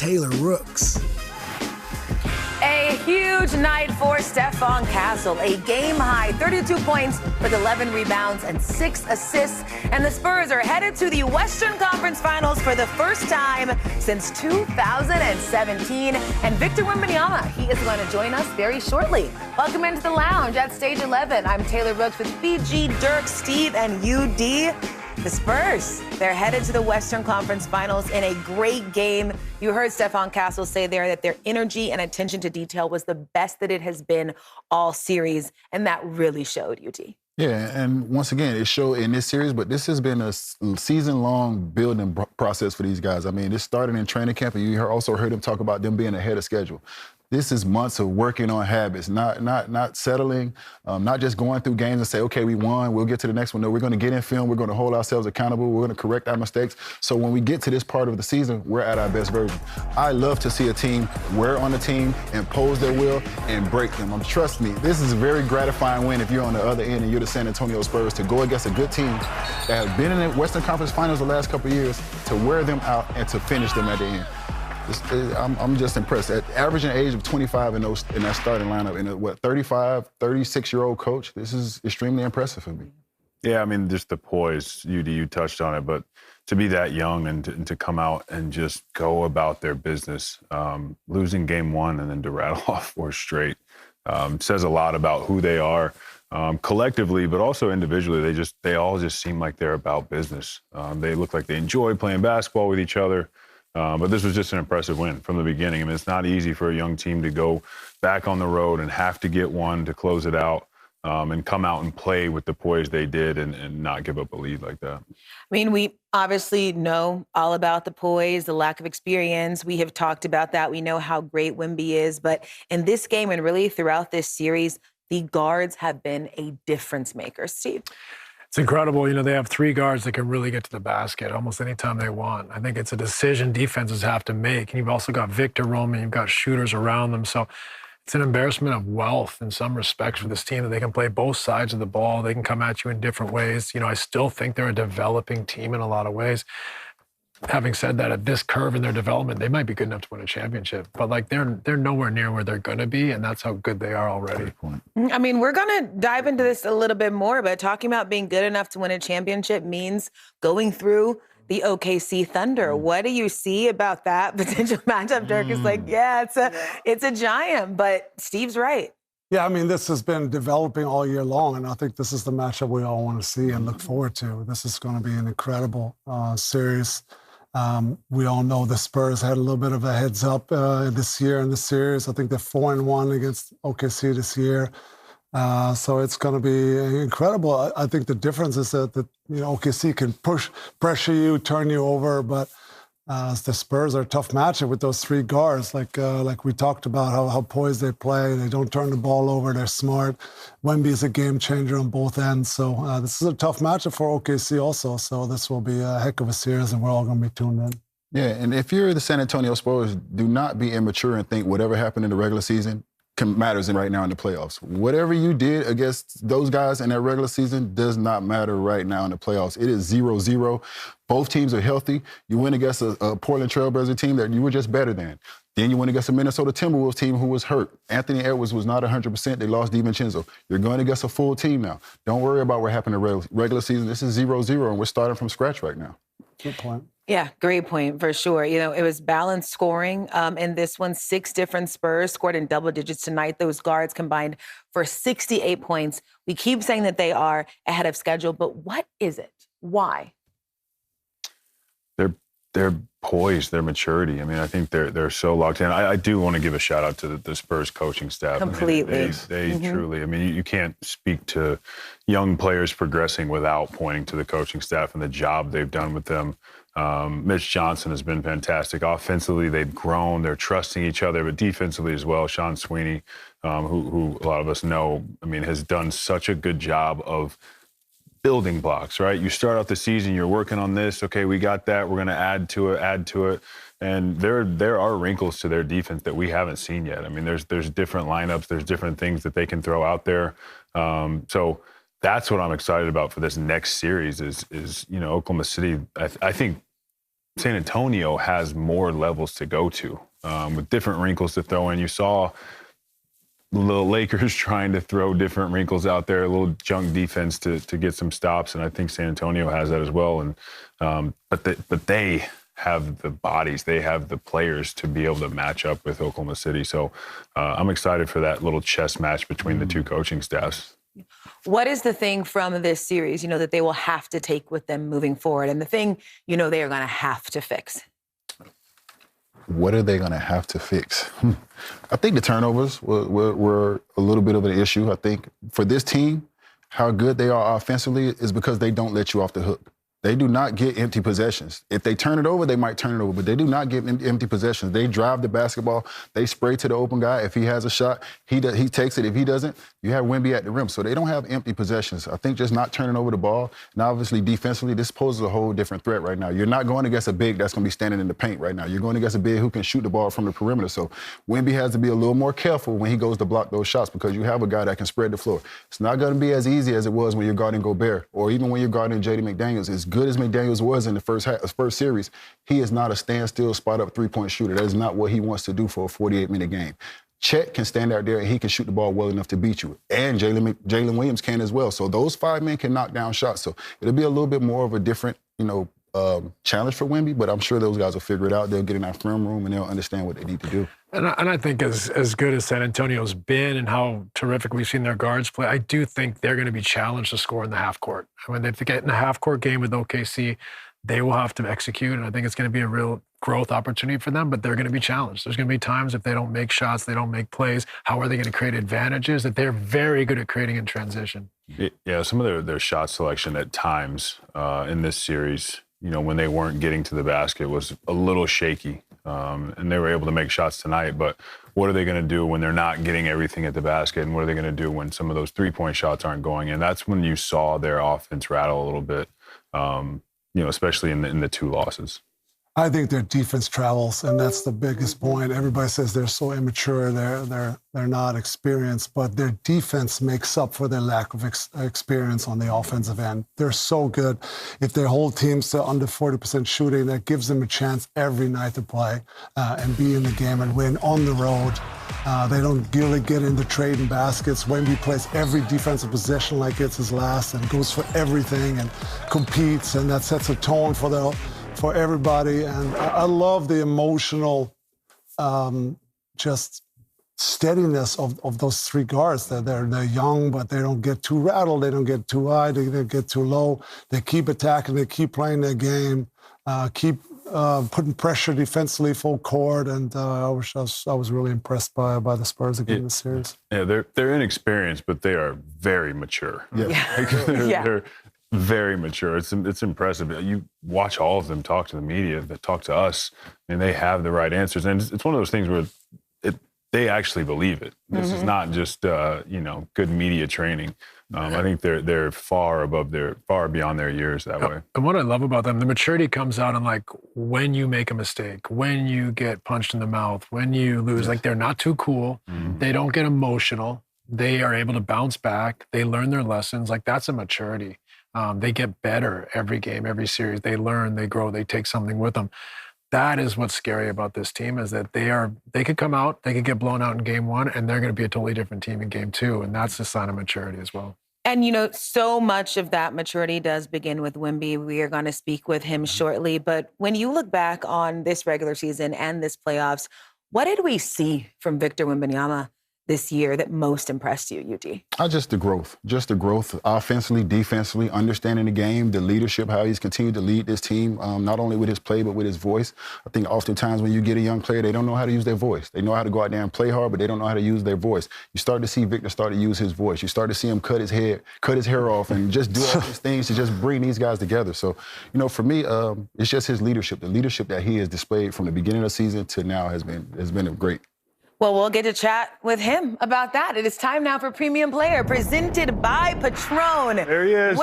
Taylor Rooks. A huge night for Stephon Castle. A game-high 32 points with 11 rebounds and 6 assists. And the Spurs are headed to the Western Conference Finals for the first time since 2017. And Victor Wembanyama, he is going to join us very shortly. Welcome into the lounge at Stage 11. I'm Taylor Rooks with BG, Dirk, Steve, and UD. The Spurs, they're headed to the Western Conference Finals in a great game. You heard Stephon Castle say there that their energy and attention to detail was the best that it has been all series, and that really showed, UT. Yeah, and once again, it showed in this series, but this has been a season-long building process for these guys. I mean, this started in training camp, and you also heard them talk about them being ahead of schedule. This is months of working on habits, not settling, not just going through games and say, okay, we won, we'll get to the next one. No, we're going to get in film, we're going to hold ourselves accountable, we're going to correct our mistakes. So when we get to this part of the season, we're at our best version. I love to see a team wear on the team, impose their will, and break them. Trust me, this is a very gratifying win if you're on the other end and you're the San Antonio Spurs, to go against a good team that have been in the Western Conference Finals the last couple of years, to wear them out and to finish them at the end. I'm just impressed. At averaging age of 25 in that starting lineup, and a 35, 36-year-old coach, this is extremely impressive for me. Yeah, I mean, just the poise, you touched on it, but to be that young and to come out and just go about their business, losing game one and then to rattle off 4 straight, says a lot about who they are collectively, but also individually. They all just seem like they're about business. They look like they enjoy playing basketball with each other. But this was just an impressive win from the beginning. I mean, it's not easy for a young team to go back on the road and have to get one to close it out, and come out and play with the poise they did and not give up a lead like that. I mean, we obviously know all about the poise, the lack of experience. We have talked about that. We know how great Wemby is. But in this game and really throughout this series, the guards have been a difference maker. Steve? It's incredible. You know, they have 3 guards that can really get to the basket almost anytime they want. I think it's a decision defenses have to make. And you've also got Victor roaming. You've got shooters around them. So it's an embarrassment of wealth in some respects for this team that they can play both sides of the ball. They can come at you in different ways. You know, I still think they're a developing team in a lot of ways. Having said that, at this curve in their development, they might be good enough to win a championship. But, like, they're nowhere near where they're going to be, and that's how good they are already. I mean, we're going to dive into this a little bit more, but talking about being good enough to win a championship means going through the OKC Thunder. What do you see about that potential matchup? Dirk is like, yeah, it's a giant, but Steve's right. Yeah, I mean, this has been developing all year long, and I think this is the matchup we all want to see and look forward to. This is going to be an incredible series. We all know the Spurs had a little bit of a heads up this year in the series. I think they're 4-1 against OKC this year. So it's going to be incredible. I think the difference is that OKC can pressure you, turn you over, but the Spurs are a tough matchup with those 3 guards. Like we talked about, how poised they play. They don't turn the ball over. They're smart. Wemby is a game changer on both ends. So this is a tough matchup for OKC also. So this will be a heck of a series, and we're all going to be tuned in. Yeah, and if you're the San Antonio Spurs, do not be immature and think whatever happened in the regular season matters right now in the playoffs. Whatever you did against those guys in that regular season does not matter right now in the playoffs. It is 0-0. Both teams are healthy. You win against a Portland Trailblazer team that you were just better than. Then you went against a Minnesota Timberwolves team who was hurt. Anthony Edwards was not 100%. They lost DiVincenzo. You're going against a full team now. Don't worry about what happened in the regular season. This is 0-0, and we're starting from scratch right now. Good point. Yeah, great point for sure. You know, it was balanced scoring in this one. 6 different Spurs scored in double digits tonight. Those guards combined for 68 points. We keep saying that they are ahead of schedule, but what is it? Why? Their poise, their maturity. I mean, I think they're so locked in. I do want to give a shout out to the Spurs coaching staff. Completely. I mean, they truly, I mean, you can't speak to young players progressing without pointing to the coaching staff and the job they've done with them. Mitch Johnson has been fantastic. Offensively, they've grown. They're trusting each other, but defensively as well. Sean Sweeney, who a lot of us know, I mean, has done such a good job of building blocks, right? You start out the season, you're working on this. Okay, we got that. We're going to add to it. And there are wrinkles to their defense that we haven't seen yet. I mean, there's different lineups. There's different things that they can throw out there. So that's what I'm excited about for this next series is Oklahoma City. I think San Antonio has more levels to go to with different wrinkles to throw in. You saw the Lakers trying to throw different wrinkles out there, a little junk defense to get some stops, and I think San Antonio has that as well. And but they have the bodies, they have the players to be able to match up with Oklahoma City. So I'm excited for that little chess match between the two coaching staffs. What is the thing from this series, that they will have to take with them moving forward, and the thing, they are going to have to fix? What are they going to have to fix? I think the turnovers were a little bit of an issue. I think for this team, how good they are offensively is because they don't let you off the hook. They do not get empty possessions. If they turn it over, they might turn it over, but they do not get empty possessions. They drive the basketball. They spray to the open guy. If he has a shot, he takes it. If he doesn't, you have Wemby at the rim. So they don't have empty possessions. I think just not turning over the ball, and obviously defensively, this poses a whole different threat right now. You're not going against a big that's going to be standing in the paint right now. You're going against a big who can shoot the ball from the perimeter. So Wemby has to be a little more careful when he goes to block those shots because you have a guy that can spread the floor. It's not going to be as easy as it was when you're guarding Gobert or even when you're guarding J.D. McDaniels. As good as McDaniels was in the first series, he is not a standstill spot-up three-point shooter. That is not what he wants to do for a 48-minute game. Chet can stand out there and he can shoot the ball well enough to beat you. And Jalen Williams can as well. So those 5 men can knock down shots. So it'll be a little bit more of a different, challenge for Wemby, but I'm sure those guys will figure it out. They'll get in that film room and they'll understand what they need to do. And I think as good as San Antonio's been and how terrific we've seen their guards play, I do think they're going to be challenged to score in the half court. I mean, if they get in a half court game with OKC, they will have to execute, and I think it's going to be a real growth opportunity for them, but they're going to be challenged. There's going to be times if they don't make shots, they don't make plays, how are they going to create advantages that they're very good at creating in transition? Yeah, some of their shot selection at times in this series, when they weren't getting to the basket was a little shaky, and they were able to make shots tonight, but what are they going to do when they're not getting everything at the basket, and what are they going to do when some of those three-point shots aren't going in? That's when you saw their offense rattle a little bit, especially in the two losses. I think their defense travels, and that's the biggest point. Everybody says they're so immature, they're not experienced, but their defense makes up for their lack of experience on the offensive end. They're so good. If their whole team's to under 40% shooting, that gives them a chance every night to play and be in the game and win on the road. They don't really get into trading baskets. Wemby plays every defensive possession like it's his last and goes for everything and competes, and that sets a tone for everybody. And I love the emotional just steadiness of those three guards. They're young, but they don't get too rattled. They don't get too high. They don't get too low. They keep attacking. They keep playing their game, keep putting pressure defensively full court. And I was really impressed by the Spurs again in the series. Yeah, they're inexperienced, but they are very mature. Yeah. They're very mature. It's impressive. You watch all of them talk to the media, that talk to us, and they have the right answers. And it's one of those things where they actually believe it. This is not just good media training. I think they're far beyond their years that way. And what I love about them, the maturity comes out in when you make a mistake, when you get punched in the mouth, when you lose. They're not too cool. Mm-hmm. They don't get emotional. They are able to bounce back. They learn their lessons. that's a maturity. They get better every game, every series. They learn, they grow, they take something with them. That is what's scary about this team, is that they could come out, they could get blown out in game one, and they're going to be a totally different team in game two. And that's a sign of maturity as well. And, so much of that maturity does begin with Wemby. We are going to speak with him shortly. But when you look back on this regular season and this playoffs, what did we see from Victor Wembanyama this year that most impressed you, UD? Just the growth, offensively, defensively, understanding the game, the leadership, how he's continued to lead this team, not only with his play, but with his voice. I think oftentimes when you get a young player, they don't know how to use their voice. They know how to go out there and play hard, but they don't know how to use their voice. You start to see Victor start to use his voice. You start to see him cut his hair off and just do all these things to just bring these guys together. So, for me, it's just his leadership. The leadership that he has displayed from the beginning of the season to now has been great. Well, we'll get to chat with him about that. It is time now for Premium Player, presented by Patron. There he is.